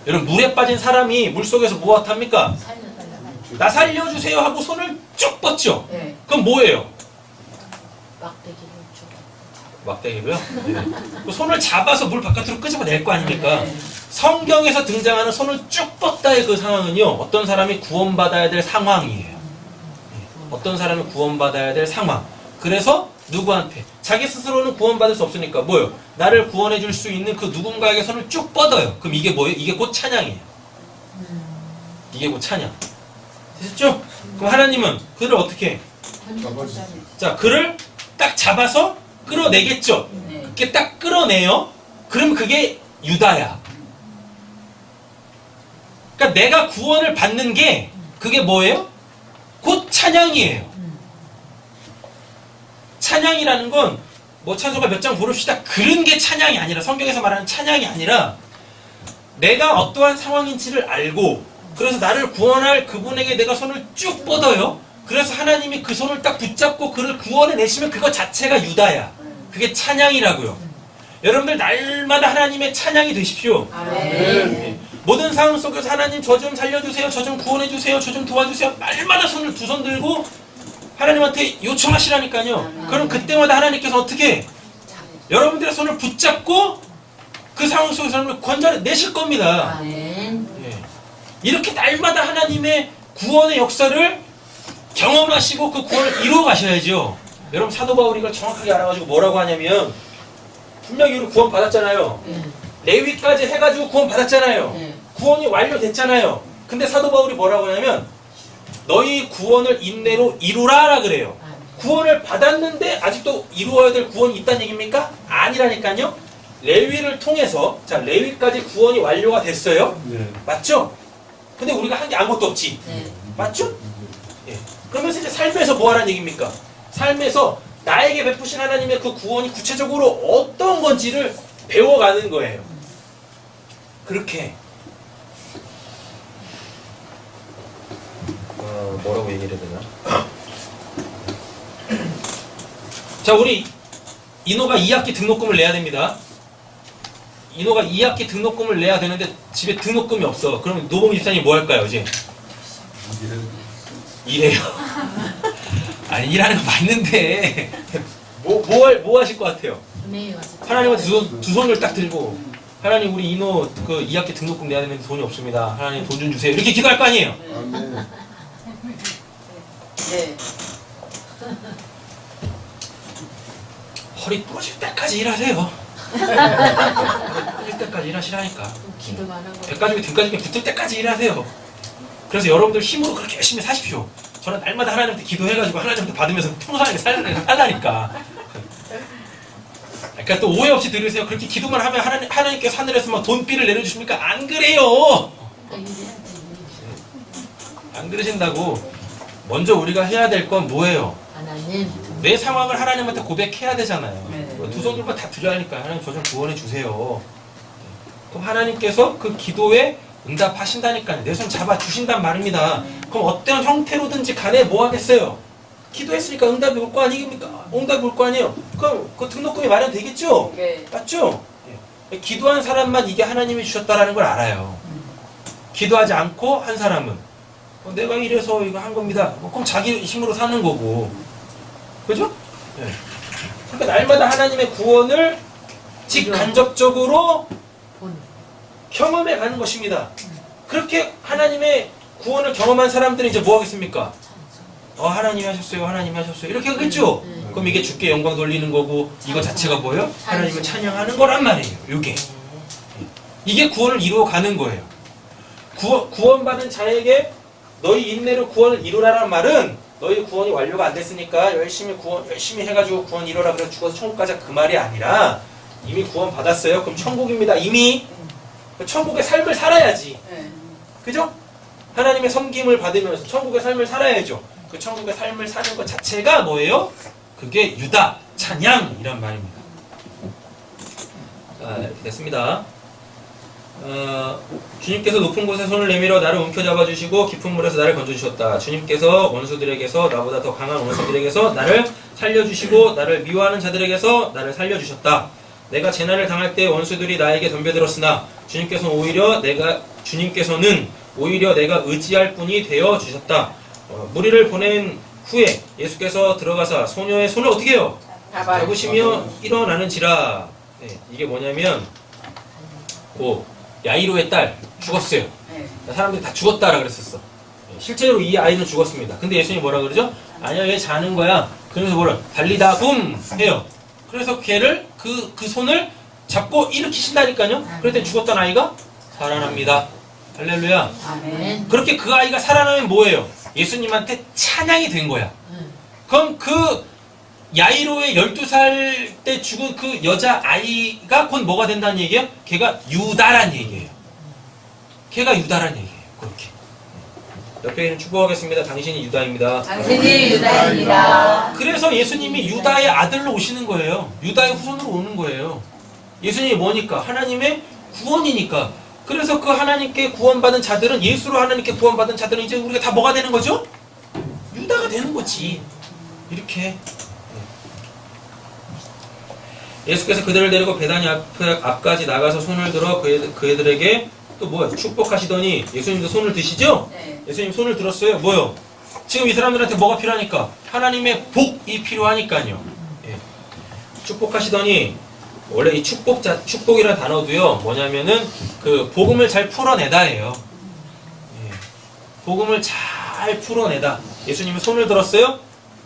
여러분 물에 빠진 사람이 물속에서 무엇 합니까? 나 살려주세요 하고 손을 쭉 뻗죠. 그럼 뭐예요? 막대기로요? 네. 그 손을 잡아서 물 바깥으로 끄집어낼 거 아닙니까? 성경에서 등장하는 손을 쭉 뻗다의 그 상황은요, 어떤 사람이 구원받아야 될 상황이에요. 어떤 사람이 구원받아야 될 상황. 그래서 누구한테? 자기 스스로는 구원받을 수 없으니까 뭐요? 나를 구원해 줄 수 있는 그 누군가에게 손을 쭉 뻗어요. 그럼 이게 뭐예요? 이게 곧 찬양이에요. 이게 곧 찬양. 되셨죠? 그럼 하나님은 그를 어떻게 해? 자, 그를 딱 잡아서 끌어내겠죠? 그렇게 딱 끌어내요? 그럼 그게 유다야. 그러니까 내가 구원을 받는 게 그게 뭐예요? 곧 찬양이에요. 찬양이라는 건 뭐 찬송가 몇 장 부릅시다. 그런 게 찬양이 아니라, 성경에서 말하는 찬양이 아니라 내가 어떠한 상황인지를 알고 그래서 나를 구원할 그분에게 내가 손을 쭉 뻗어요. 그래서 하나님이 그 손을 딱 붙잡고 그를 구원해 내시면 그거 자체가 유다야. 그게 찬양이라고요. 여러분들 날마다 하나님의 찬양이 되십시오. 네. 모든 상황 속에서 하나님 저 좀 살려주세요. 저 좀 구원해주세요. 저 좀 도와주세요. 날마다 손을 두 손 들고 하나님한테 요청하시라니까요. 그럼 그때마다 하나님께서 어떻게 여러분들의 손을 붙잡고 그 상황 속에서 여러분을 건져내실 겁니다. 예. 이렇게 날마다 하나님의 구원의 역사를 경험하시고 그 구원을 이루어 가셔야죠. 여러분 사도 바울이 이걸 정확하게 알아가지고 뭐라고 하냐면 분명히 우리 구원 받았잖아요.
예.
레위까지 해가지고 구원 받았잖아요.
예.
구원이 완료됐잖아요. 근데 사도 바울이 뭐라고 하냐면 너희 구원을 인내로 이루라라 그래요.
아,
구원을 받았는데 아직도 이루어야 될 구원이 있다는 얘기입니까? 아니라니까요. 레위를 통해서 자 레위까지 구원이 완료가 됐어요.
네.
맞죠? 근데 우리가 한 게 아무것도 없지.
네.
맞죠? 예. 그러면서 이제 삶에서 뭐 하라는 얘기입니까? 삶에서 나에게 베푸신 하나님의 그 구원이 구체적으로 어떤 건지를 배워가는 거예요. 그렇게 뭐라고 얘기를 해야 되나? 자, 우리 인호가 2학기 등록금을 내야 됩니다. 인호가 2학기 등록금을 내야 되는데 집에 등록금이 없어. 그러면 노봉 집사님이 뭐 할까요, 이제? 일해요. 아니, 일하는 거 맞는데 뭐 하실 것 같아요?
은행에 가서
하나님한테 두 손을 딱 들고 하나님 우리 인호 그 2학기 등록금 내야 되는데 돈이 없습니다. 하나님 돈 좀 주세요. 이렇게 기도할 거 아니에요?
아멘.
네.
허리 부러질 때까지 일하세요. 허리 부러질 때까지 일하시라니까.
기도만 하고
백가죽이 등가죽이 붙을 때까지 일하세요. 그래서 여러분들 힘으로 그렇게 열심히 사십시오. 저는 날마다 하나님한테 기도해가지고 하나님한테 받으면서 풍성하게 살라니까. 그러니까 또 오해 없이 들으세요. 그렇게 기도만 하면 하나님께서 하늘에서 막 돈비를 내려주십니까? 안 그래요.
그러니까 일해야지.
안 그러신다고. 먼저 우리가 해야 될 건 뭐예요?
하나님
내 상황을 하나님한테 고백해야 되잖아요.
네.
두 손들만 다 드려야 하니까 하나님 저 좀 구원해 주세요. 그럼 하나님께서 그 기도에 응답하신다니까요. 내 손 잡아 주신단 말입니다. 그럼 어떤 형태로든지 간에 뭐 하겠어요? 기도했으니까 응답이 올 거 아니겠습니까? 응답이 올 거 아니에요. 그럼 그 등록금이 마련되겠죠?
네.
맞죠? 예. 기도한 사람만 이게 하나님이 주셨다라는 걸 알아요. 기도하지 않고 한 사람은 내가 이래서 이거 한 겁니다. 그럼 자기 힘으로 사는 거고. 그죠? 예. 그러니까 날마다 하나님의 구원을 직간접적으로
본
경험해 가는 것입니다. 그렇게 하나님의 구원을 경험한 사람들은 이제 뭐 하겠습니까?
찬송.
하나님이 하셨어요. 하나님이 하셨어요. 이렇게 하겠죠? 그럼 이게 주께 영광 돌리는 거고 이거 자체가 뭐예요? 하나님을 찬양하는 거란 말이에요. 이게. 이게 구원을 이루어 가는 거예요. 구원받은 자에게 너희 인내로 구원을 이루라는 말은 너희 구원이 완료가 안 됐으니까 열심히 해가지고 구원 이루라 그래서 죽어서 천국 가자 그 말이 아니라 이미 구원 받았어요. 그럼 천국입니다. 이미 천국의 삶을 살아야지.
네.
그죠? 하나님의 섬김을 받으면서 천국의 삶을 살아야죠. 그 천국의 삶을 사는 것 자체가 뭐예요? 그게 유다, 찬양이란 말입니다. 자, 이렇게 됐습니다. 주님께서 높은 곳에 손을 내밀어 나를 움켜잡아 주시고 깊은 물에서 나를 건져주셨다. 주님께서 원수들에게서 나보다 더 강한 원수들에게서 나를 살려주시고 나를 미워하는 자들에게서 나를 살려주셨다. 내가 재난을 당할 때 원수들이 나에게 덤벼들었으나 주님께서는 오히려 내가 의지할 분이 되어 주셨다. 무리를 보낸 후에 예수께서 들어가사 소녀의 손을 어떻게 해요? 잡으시며 일어나는지라. 네, 이게 뭐냐면 야이로의 딸 죽었어요.
네.
사람들이 다 죽었다라 그랬었어. 실제로 이 아이는 죽었습니다. 근데 예수님이 뭐라 그러죠? 아니야, 얘 자는 거야. 그래서 뭐라? 달리다 붐 해요. 그래서 걔를 그 손을 잡고 일으키신다니까요. 그랬더니 죽었던 아이가 살아납니다. 할렐루야.
아멘.
그렇게 그 아이가 살아나면 뭐예요? 예수님한테 찬양이 된 거야. 그럼 그 야이로의 12살 때 죽은 그 여자 아이가 곧 뭐가 된다는 얘기예요? 걔가 유다란 얘기예요. 걔가 유다란 얘기예요. 그렇게. 옆에 있는 축복하겠습니다. 당신이 유다입니다.
당신이 유다입니다.
그래서 예수님이 유다의 아들로 오시는 거예요. 유다의 후손으로 오는 거예요. 예수님이 뭐니까? 하나님의 구원이니까. 그래서 그 하나님께 구원받은 자들은, 예수로 하나님께 구원받은 자들은 이제 우리가 다 뭐가 되는 거죠? 유다가 되는 거지. 이렇게. 예수께서 그들을 데리고 베다니 앞까지 나가서 손을 들어 그애들에게 또 뭐야? 축복하시더니 예수님도 손을 드시죠?
네.
예수님 손을 들었어요. 뭐요? 지금 이 사람들한테 뭐가 필요하니까? 하나님의 복이 필요하니까요. 예. 축복하시더니 원래 이 축복이라는 단어도요. 뭐냐면은 그 복음을 잘 풀어내다예요. 예. 복음을 잘 잘 풀어내다. 예수님이 손을 들었어요.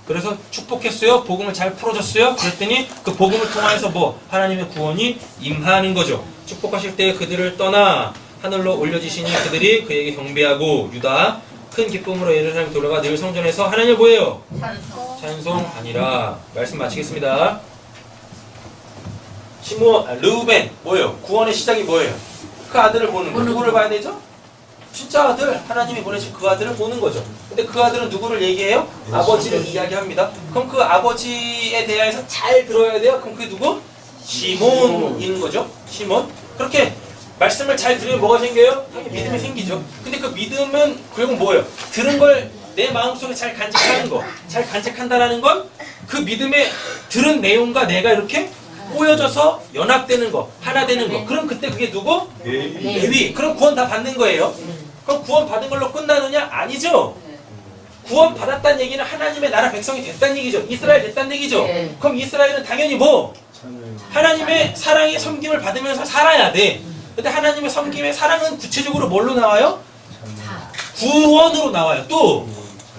그래서 축복했어요. 복음을 잘 풀어줬어요. 그랬더니 그 복음을 통하여서 뭐 하나님의 구원이 임하는 거죠. 축복하실 때 그들을 떠나 하늘로 올려지시니 그들이 그에게 경배하고 유다 큰 기쁨으로 예루살렘 돌아가 늘 성전에서 하나님을 뭐예요? 찬송하니라. 말씀 마치겠습니다. 르우벤 뭐예요? 구원의 시작이 뭐예요? 그 아들을 보는 거. 누구를 봐야 되죠? 진짜 아들, 하나님이 보내신 그 아들을 보는 거죠. 근데 그 아들은 누구를 얘기해요? 아버지를 이야기합니다. 그럼 그 아버지에 대해서 잘 들어야 돼요. 그럼 그게 누구? 시몬인 거죠. 시몬. 그렇게 말씀을 잘 들으면 뭐가 생겨요? 믿음이 생기죠. 근데 그 믿음은 결국 뭐예요? 들은 걸 내 마음속에 잘 간직하는 거. 잘 간직한다라는 건 그 믿음에 들은 내용과 내가 이렇게 꼬여져서 연합되는 거, 하나 되는 거. 그럼 그때 그게 누구? 레위. 그럼 구원 다 받는 거예요. 그럼 구원 받은 걸로 끝나느냐? 아니죠. 구원 받았다는 얘기는 하나님의 나라 백성이 됐다는 얘기죠. 이스라엘 됐다는 얘기죠. 그럼 이스라엘은 당연히 뭐? 하나님의 사랑의 섬김을 받으면서 살아야 돼. 근데 하나님의 섬김의 사랑은 구체적으로 뭘로 나와요? 구원으로 나와요. 또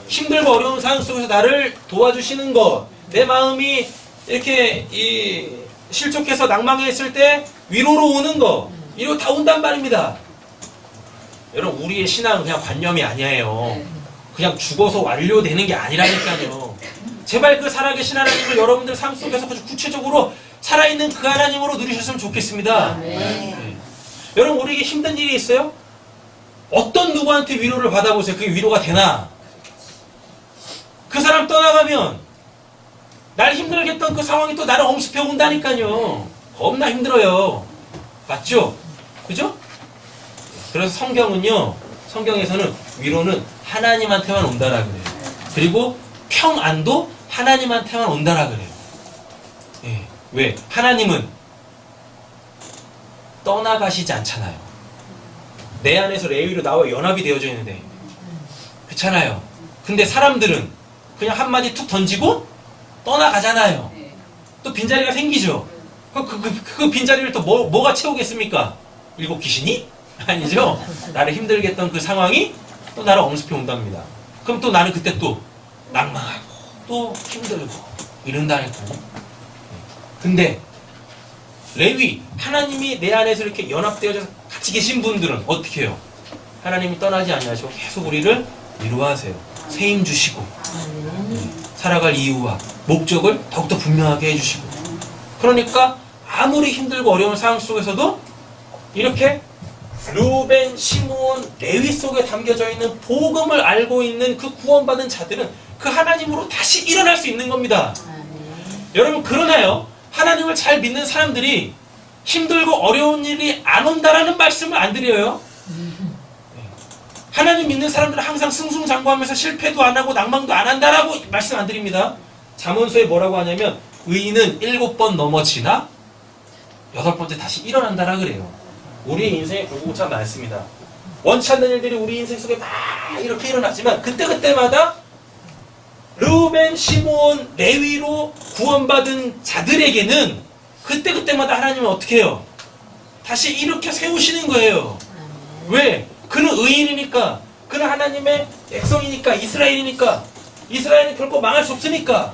힘들고 어려운 상황 속에서 나를 도와주시는 것. 내 마음이 이렇게 실족해서 낭망했을 때 위로로 오는 거. 이거 다 온단 말입니다. 여러분 우리의 신앙은 그냥 관념이 아니에요. 그냥 죽어서 완료되는 게 아니라니까요. 제발 그 살아계신 하나님을 여러분들 삶 속에서 구체적으로 살아있는 그 하나님으로 누리셨으면 좋겠습니다. 네. 여러분 우리에게 힘든 일이 있어요? 어떤 누구한테 위로를 받아보세요. 그게 위로가 되나? 그 사람 떠나가면 날 힘들게 했던 그 상황이 또 나를 엄습해 온다니까요. 겁나 힘들어요. 맞죠? 그죠? 그래서 성경에서는 위로는 하나님한테만 온다라 그래요. 그리고 평안도 하나님한테만 온다라 그래요. 예. 왜? 하나님은 떠나가시지 않잖아요. 내 안에서 레위로 나와 연합이 되어져 있는데 그렇잖아요. 근데 사람들은 그냥 한마디 툭 던지고 떠나가잖아요. 또 빈자리가 생기죠. 그 빈자리를 또 뭐가 채우겠습니까? 일곱 귀신이? 아니죠. 나를 힘들게 했던 그 상황이 또 나를 엄습해 온답니다. 그럼 또 나는 그때 또 낭망하고 또 힘들고 이런다니까요. 근데 레위, 하나님이 내 안에서 이렇게 연합되어서 같이 계신 분들은 어떻게 해요? 하나님이 떠나지 아니하시고 계속 우리를 위로하세요. 세임 주시고 살아갈 이유와 목적을 더욱더 분명하게 해주시고, 그러니까 아무리 힘들고 어려운 상황 속에서도 이렇게 르우벤, 시므온, 레위 속에 담겨져 있는 복음을 알고 있는 그 구원받은 자들은 그 하나님으로 다시 일어날 수 있는 겁니다. 여러분 그러나요? 하나님을 잘 믿는 사람들이 힘들고 어려운 일이 안 온다라는 말씀을 안 드려요. 하나님 믿는 사람들은 항상 승승장구하면서 실패도 안 하고 낭망도 안 한다라고 말씀 안 드립니다. 잠언서에 뭐라고 하냐면 의인은 7번 넘어지나 8번째 다시 일어난다라 그래요. 우리의 인생에 굴곡차가 많습니다. 원치 않는 일들이 우리 인생 속에 막 이렇게 일어나지만 그때그때마다 르우벤, 시므온, 레위로 구원받은 자들에게는 그때그때마다 하나님은 어떻게 해요? 다시 일으켜 세우시는 거예요. 왜? 그는 의인이니까, 그는 하나님의 백성이니까, 이스라엘이니까, 이스라엘은 결코 망할 수 없으니까.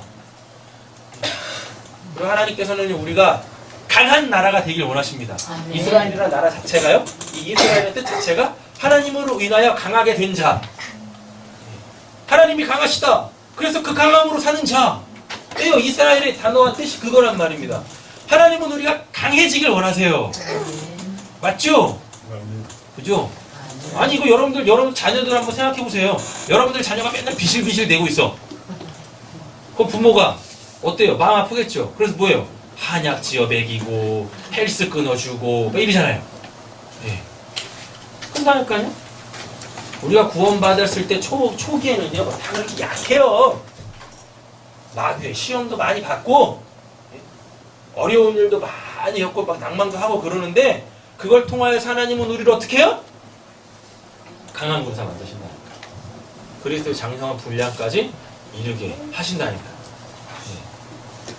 그리고 하나님께서는 우리가 강한 나라가 되길 원하십니다. 이스라엘이라는 나라 자체가요, 이 이스라엘의 뜻 자체가 하나님으로 인하여 강하게 된 자. 하나님이 강하시다. 그래서 그 강함으로 사는 자. 예요. 이스라엘의 단어와 뜻이 그거란 말입니다. 하나님은 우리가 강해지길 원하세요. 맞죠? 그죠? 아니 이거 여러분들 자녀들 한번 생각해 보세요. 여러분들 자녀가 맨날 비실비실 대고 있어. 그럼 부모가 어때요? 마음 아프겠죠? 그래서 뭐예요? 한약 지어 먹이고 헬스 끊어주고 뭐 이러잖아요. 예. 큰다니까요? 우리가 구원받았을 때 초기에는요 다 그렇게 약해요. 마귀의 시험도 많이 받고 어려운 일도 많이 겪고 막 낭만도 하고 그러는데 그걸 통하여서 하나님은 우리를 어떻게 해요? 강한 군사 만드신다니까. 그리스도의 장성한 분량까지 이르게 하신다니까. 네.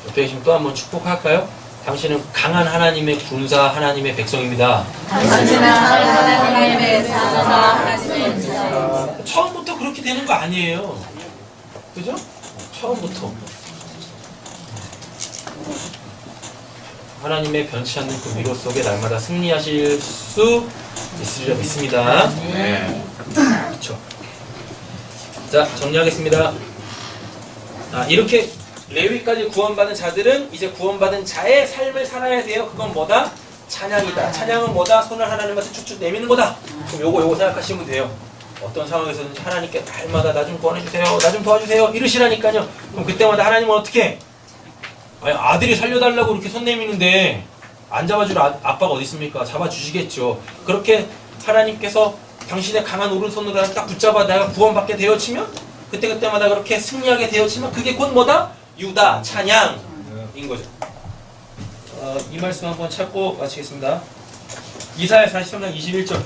옆에 계시면 또 한번 축복할까요? 당신은 강한 하나님의 군사, 하나님의 백성입니다.
당신은 하나님의 군사, 하나님의 백성입니다.
되는 거 아니에요. 그죠? 처음부터 하나님의 변치 않는 그 위로 속에 날마다 승리하실 수 있으리라 믿습니다.
네.
그렇죠. 자, 정리하겠습니다. 이렇게 레위까지 구원받은 자들은 이제 구원받은 자의 삶을 살아야 돼요. 그건 뭐다? 찬양이다. 찬양은 뭐다? 손을 하나님한테 쭉쭉 내미는 거다. 그럼 요거 생각하시면 돼요. 어떤 상황에서든지 하나님께 날마다 나 좀 구원해주세요. 나 좀 도와주세요. 이러시라니까요. 그럼 그때마다 하나님은 어떻게? 아니, 아들이 살려달라고 이렇게 손 내미는데 안 잡아줄 아빠가 어디 있습니까? 잡아주시겠죠. 그렇게 하나님께서 당신의 강한 오른손으로 딱 붙잡아 내가 구원받게 되어지면 그때마다 그렇게 승리하게 되어지면 그게 곧 뭐다? 유다, 찬양인 거죠. 이 말씀 한번 찾고 마치겠습니다. 이사야 43장 21절.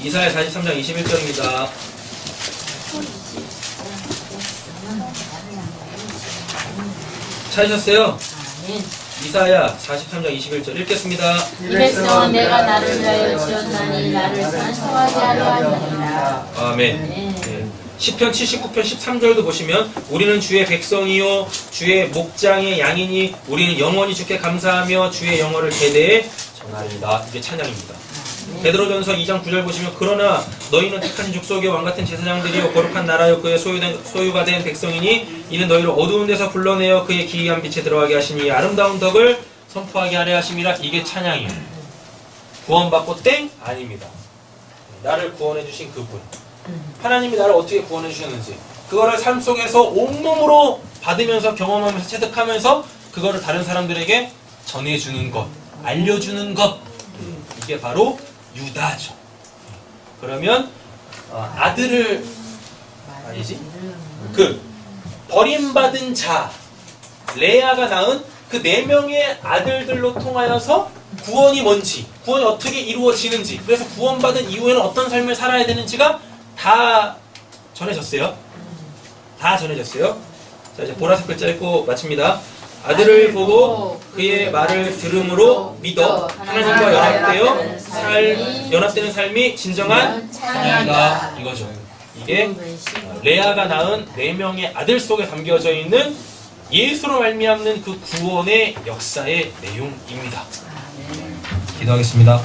이사야 43장 21절입니다. 찾으셨어요?
아멘.
이사야 43장 21절 읽겠습니다.
이 백성은 내가 나를 위하여 지었나니 나를 찬송하게 하려 하느니라.
아멘.
네.
네. 시편 79편 13절도 보시면 우리는 주의 백성이요 주의 목장의 양이니 우리는 영원히 주께 감사하며 주의 영어를 대대에 전하리다. 이게 찬양입니다. 베드로전서 2장 9절 보시면 그러나 너희는 택한 족속의 왕같은 제사장들이요 거룩한 나라요 그의 소유가 된 백성이니 이는 너희를 어두운 데서 불러내어 그의 기이한 빛에 들어가게 하시니 아름다운 덕을 선포하게 하려 하심이라. 이게 찬양이에요. 구원받고 땡? 아닙니다. 나를 구원해 주신 그분, 하나님이 나를 어떻게 구원해 주셨는지 그거를 삶 속에서 온몸으로 받으면서 경험하면서 체득하면서 그거를 다른 사람들에게 전해주는 것, 알려주는 것, 이게 바로 유다죠. 그러면 아들을 아니지? 그 버림받은 자 레아가 낳은 그 4명의 아들들로 통하여서 구원이 뭔지, 구원이 어떻게 이루어지는지, 그래서 구원받은 이후에는 어떤 삶을 살아야 되는지가 다 전해졌어요. 다 전해졌어요. 자, 이제 보라색 글자 읽고 마칩니다. 아들을 보고 그의 말을 들음으로 믿어 하나님과 연합되는 삶이 진정한 찬양이다. 이거죠. 이게 레아가 낳은 4명의 아들 속에 담겨져 있는 예수로 말미암는 그 구원의 역사의 내용입니다. 기도하겠습니다.